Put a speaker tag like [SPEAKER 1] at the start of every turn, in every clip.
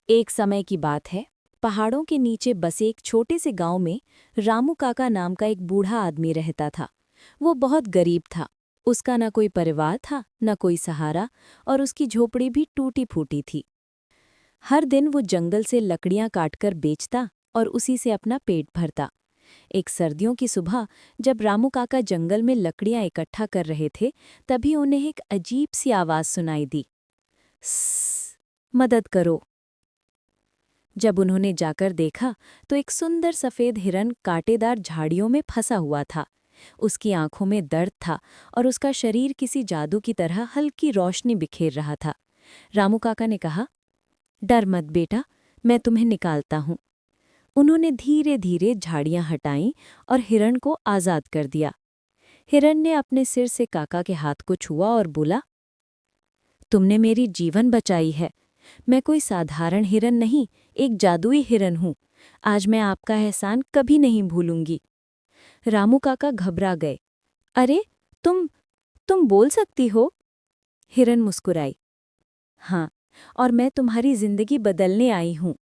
[SPEAKER 1] एक समय की बात है। पहाड़ों के नीचे बसे एक छोटे से गांव में रामू काका नाम का एक बूढ़ा आदमी रहता था। वो बहुत गरीब था। उसका न कोई परिवार था, न कोई सहारा, और उसकी झोपड़ी भी टूटी फूटी थी। हर दिन वो जंगल से लकड़ियां काटकर बेचता और उसी से अपना पेट भरता। एक सर्दियों की सुबह, जब रामू काका जंगल में लकड़ियां इकट्ठा कर रहे थे, तभी उन्हें एक अजीब सी आवाज सुनाई दी। स्स, मदद करो। जब उन्होंने जाकर देखा तो एक सुंदर सफेद हिरन कांटेदार झाड़ियों में फंसा हुआ था। उसकी आंखों में दर्द था और उसका शरीर किसी जादू की तरह हल्की रोशनी बिखेर रहा था। रामू काका ने कहा, डर मत बेटा, मैं तुम्हें निकालता हूँ। उन्होंने धीरे धीरे झाड़ियां हटाईं और हिरण को आज़ाद कर दिया। हिरण ने अपने सिर से काका के हाथ को छुआ और बोला, तुमने मेरी जीवन बचाई है। मैं कोई साधारण हिरन नहीं, एक जादुई हिरन हूँ। आज मैं आपका एहसान कभी नहीं भूलूंगी। रामू काका घबरा गए। अरे, तुम बोल सकती हो? हिरन मुस्कुराई। हाँ, और मैं तुम्हारी जिंदगी बदलने आई हूँ।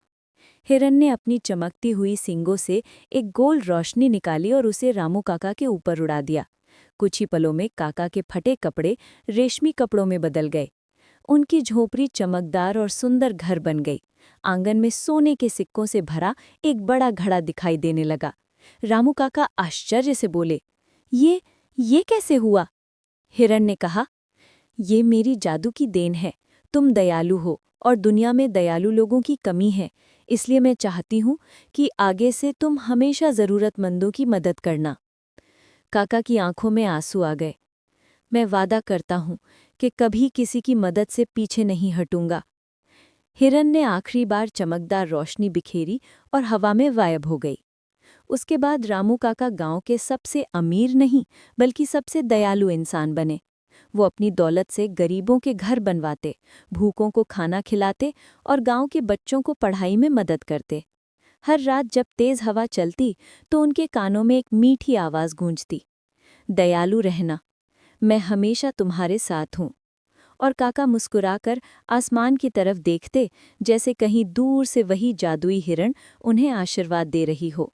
[SPEAKER 1] हिरन ने अपनी चमकती हुई सींगों से एक गोल रोशनी निकाली और उसे रामू काका के ऊपर उड़ा दिया। कुछ ही पलों में काका के फटे कपड़े रेशमी कपड़ों में बदल गए। उनकी झोपड़ी चमकदार और सुंदर घर बन गई। आंगन में सोने के सिक्कों से भरा एक बड़ा घड़ा दिखाई देने लगा। रामू काका आश्चर्य से बोले, ये कैसे हुआ? हिरण ने कहा, ये मेरी जादू की देन है। तुम दयालु हो और दुनिया में दयालु लोगों की कमी है, इसलिए मैं चाहती हूँ कि आगे से तुम हमेशा ज़रूरतमंदों की मदद करना। काका की आंखों में आंसू आ गए। मैं वादा करता हूँ कि कभी किसी की मदद से पीछे नहीं हटूंगा। हिरन ने आखिरी बार चमकदार रोशनी बिखेरी और हवा में गायब हो गई। उसके बाद रामू काका गांव के सबसे अमीर नहीं, बल्कि सबसे दयालु इंसान बने। वो अपनी दौलत से गरीबों के घर बनवाते, भूखों को खाना खिलाते और गांव के बच्चों को पढ़ाई में मदद करते। हर रात जब तेज हवा चलती तो उनके कानों में एक मीठी आवाज़ गूंजती, दयालु रहना, मैं हमेशा तुम्हारे साथ हूँ। और काका मुस्कुराकर आसमान की तरफ देखते, जैसे कहीं दूर से वही जादुई हिरण उन्हें आशीर्वाद दे रही हो।